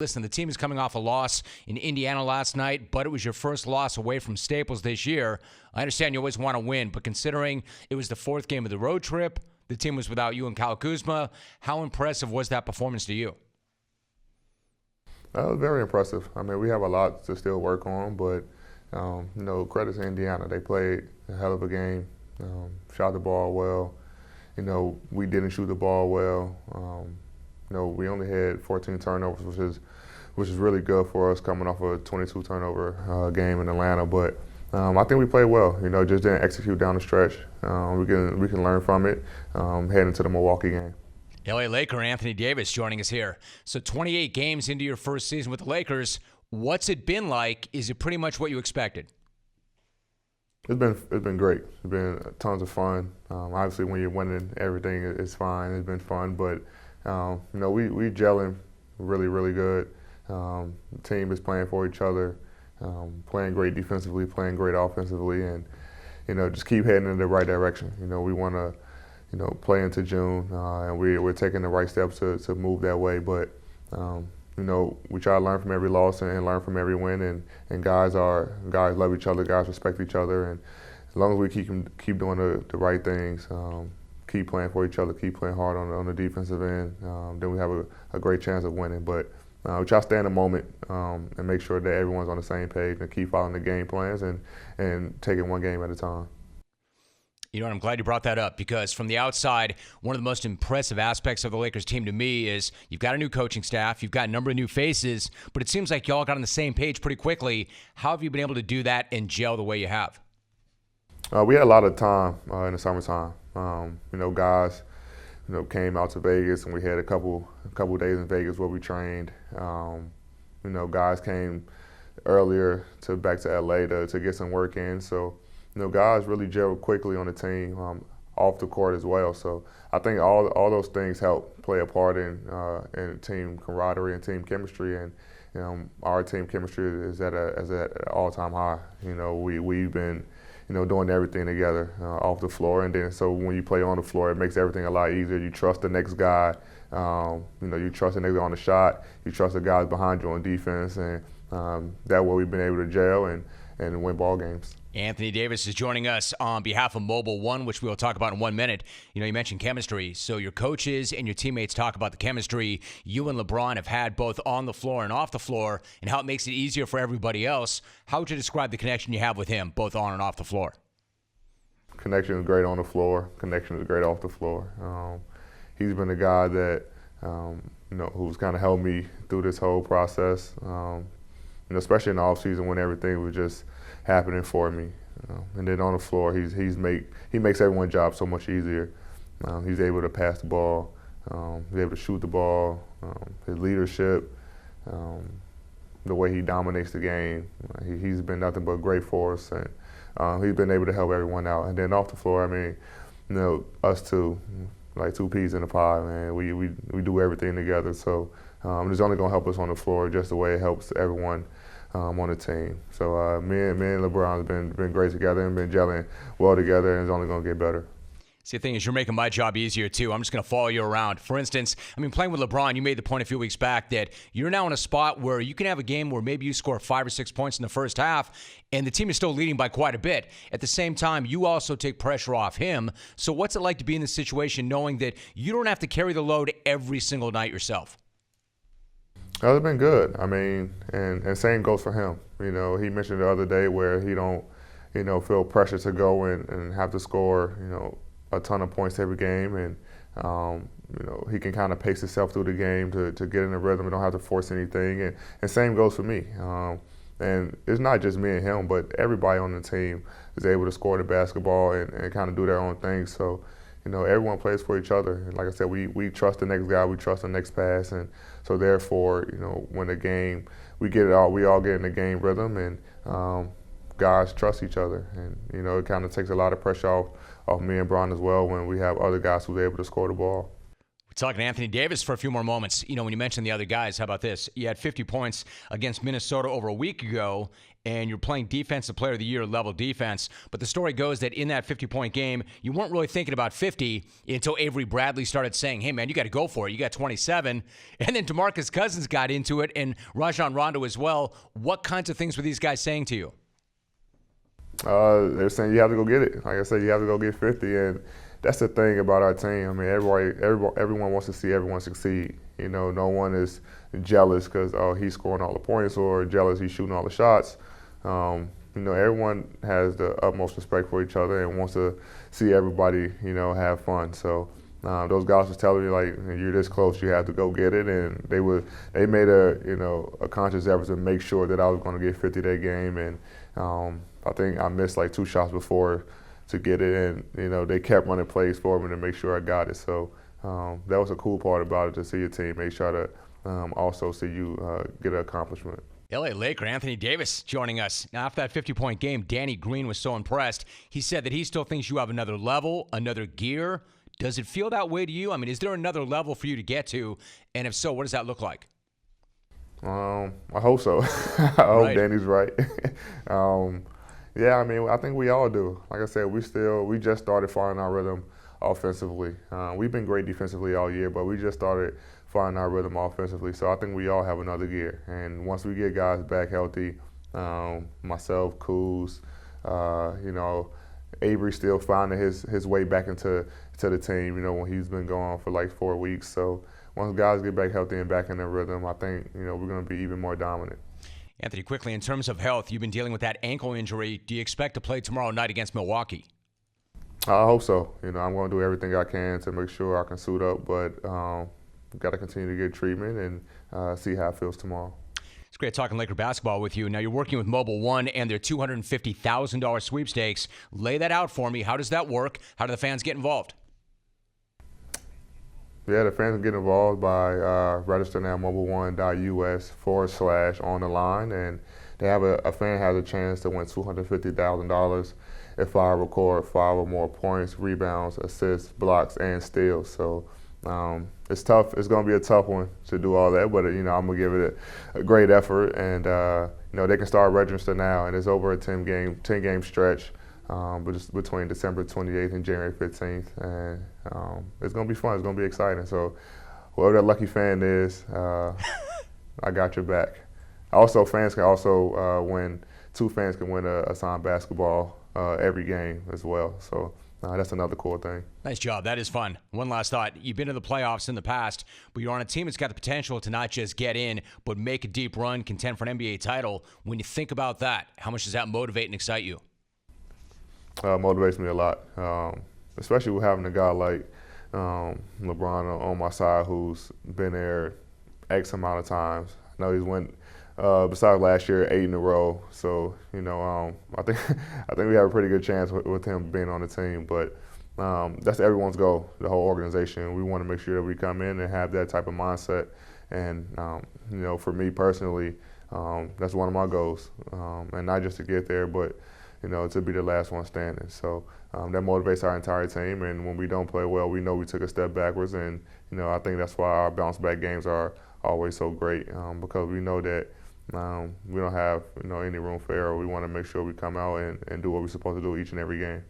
Listen, the team is coming off a loss in Indiana last night, but it was your first loss away from Staples this year. I understand you always want to win, but considering it was the fourth game of the road trip, the team was without you and Kyle Kuzma, how impressive was that performance to you? That was very impressive. I mean, we have a lot to still work on, but, credit to Indiana. They played a hell of a game, shot the ball well. We didn't shoot the ball well. We only had 14 turnovers, which is really good for us coming off a 22 turnover game in Atlanta. But I think we played well. Just didn't execute down the stretch. We can learn from it heading into the Milwaukee game. LA Laker Anthony Davis joining us here. So 28 games into your first season with the Lakers, what's it been like? Is it pretty much what you expected? It's been great. It's been tons of fun. Obviously, when you're winning, everything is fine. It's been fun, but we gelling really, really good. The team is playing for each other, playing great defensively, playing great offensively, and just keep heading in the right direction. We want to play into June, and we're taking the right steps to move that way. But we try to learn from every loss and learn from every win, and guys love each other, guys respect each other, and as long as we keep doing the right things, keep playing for each other, keep playing hard on the defensive end, then we have a great chance of winning. But we try to stay in the moment and make sure that everyone's on the same page and keep following the game plans and taking one game at a time. You know what, I'm glad you brought that up because from the outside, one of the most impressive aspects of the Lakers team to me is you've got a new coaching staff, you've got a number of new faces, but it seems like y'all got on the same page pretty quickly. How have you been able to do that and gel the way you have? We had a lot of time in the summertime. Guys, came out to Vegas and we had a couple days in Vegas where we trained. Guys came earlier back to LA to get some work in. So, guys really gelled quickly on the team, off the court as well. So I think all those things help play a part in team camaraderie and team chemistry. And our team chemistry is at an all-time high. We've been doing everything together off the floor, and then so when you play on the floor, it makes everything a lot easier. You trust the next guy. You trust the next guy on the shot. You trust the guys behind you on defense, and that way we've been able to gel and win ball games. Anthony Davis is joining us on behalf of Mobil 1, which we will talk about in 1 minute. You mentioned chemistry. So your coaches and your teammates talk about the chemistry you and LeBron have had both on the floor and off the floor and how it makes it easier for everybody else. How would you describe the connection you have with him both on and off the floor? Connection is great on the floor. Connection is great off the floor. He's been a guy that, who's kind of helped me through this whole process, especially in the offseason when everything was just happening for me. And then on the floor, he makes everyone's job so much easier. He's able to pass the ball. He's able to shoot the ball. His leadership, the way he dominates the game, he's been nothing but great for us. And he's been able to help everyone out. And then off the floor, us two, like two peas in a pie, man. We do everything together. So it's only going to help us on the floor just the way it helps everyone on the team. So me and LeBron have been great together and been gelling well together, and it's only going to get better. See, the thing is, you're making my job easier, too. I'm just going to follow you around. For instance, playing with LeBron, you made the point a few weeks back that you're now in a spot where you can have a game where maybe you score 5 or 6 points in the first half, and the team is still leading by quite a bit. At the same time, you also take pressure off him. So what's it like to be in this situation knowing that you don't have to carry the load every single night yourself? It's been good. And same goes for him. He mentioned the other day where he don't, feel pressure to go and have to score, a ton of points every game. And, he can kind of pace himself through the game to get in the rhythm and don't have to force anything. And same goes for me. And it's not just me and him, but everybody on the team is able to score the basketball and kind of do their own thing. So, everyone plays for each other. And like I said, we trust the next guy, we trust the next pass, and so therefore, when the game, we all get in the game rhythm, and guys trust each other, and it kind of takes a lot of pressure off me and Bron as well when we have other guys who's able to score the ball. Talking to Anthony Davis for a few more moments. You know, when you mentioned the other guys, how about this? You had 50 points against Minnesota over a week ago, and you're playing Defensive Player of the Year level defense. But the story goes that in that 50-point game, you weren't really thinking about 50 until Avery Bradley started saying, hey, man, you got to go for it. You got 27. And then DeMarcus Cousins got into it, and Rajon Rondo as well. What kinds of things were these guys saying to you? They're saying you have to go get it. Like I said, you have to go get 50. And that's the thing about our team. I mean, everyone wants to see everyone succeed. You know, no one is jealous because, oh, he's scoring all the points, or jealous he's shooting all the shots. You know, everyone has the utmost respect for each other and wants to see everybody, you know, have fun. So those guys was telling me, like, you're this close, you have to go get it. And they made a conscious effort to make sure that I was going to get 50 that game. And I think I missed like 2 shots before to get it, and you know they kept running plays for me to make sure I got it. So that was a cool part about it, to see your teammates try to also see you get an accomplishment. LA Laker Anthony Davis joining us. Now, after that 50-point game, Danny Green was so impressed. He said that he still thinks you have another level, another gear. Does it feel that way to you? I mean, is there another level for you to get to? And if so, what does that look like? I hope so. I hope Danny's right. Yeah, I mean, I think we all do. Like I said, we just started finding our rhythm offensively. We've been great defensively all year, but we just started finding our rhythm offensively. So I think we all have another gear. And once we get guys back healthy, myself, Kuz, you know, Avery still finding his way back into the team, you know, when he's been gone for like 4 weeks. So once guys get back healthy and back in their rhythm, I think, you know, we're going to be even more dominant. Anthony, quickly, in terms of health, you've been dealing with that ankle injury. Do you expect to play tomorrow night against Milwaukee? I hope so. You know, I'm going to do everything I can to make sure I can suit up, but got to continue to get treatment and see how it feels tomorrow. It's great talking Laker basketball with you. Now, you're working with Mobil 1 and their $250,000 sweepstakes. Lay that out for me. How does that work? How do the fans get involved? Yeah, the fans can get involved by registering at mobil1.us/on-the-line, and they have a fan has a chance to win $250,000 if I record 5 or more points, rebounds, assists, blocks, and steals. So it's tough. It's going to be a tough one to do all that, but you know, I'm going to give it a great effort, and you know, they can start registering now, and it's over a 10-game stretch. But just between December 28th and January 15th, and it's gonna be fun. It's gonna be exciting. So, whoever that lucky fan is, I got your back. Also, fans can win. 2 fans can win a signed basketball every game as well. So that's another cool thing. Nice job. That is fun. One last thought. You've been to the playoffs in the past, but you're on a team that's got the potential to not just get in, but make a deep run, contend for an NBA title. When you think about that, how much does that motivate and excite you? Motivates me a lot, especially with having a guy like LeBron on my side who's been there X amount of times. I know he's went, besides last year, 8 in a row. So, you know, I think we have a pretty good chance with him being on the team. But that's everyone's goal, the whole organization. We want to make sure that we come in and have that type of mindset. And, you know, for me personally, that's one of my goals. And not just to get there, but you know, to be the last one standing. So that motivates our entire team. And when we don't play well, we know we took a step backwards. And, you know, I think that's why our bounce back games are always so great, because we know that we don't have, you know, any room for error. We want to make sure we come out and do what we're supposed to do each and every game.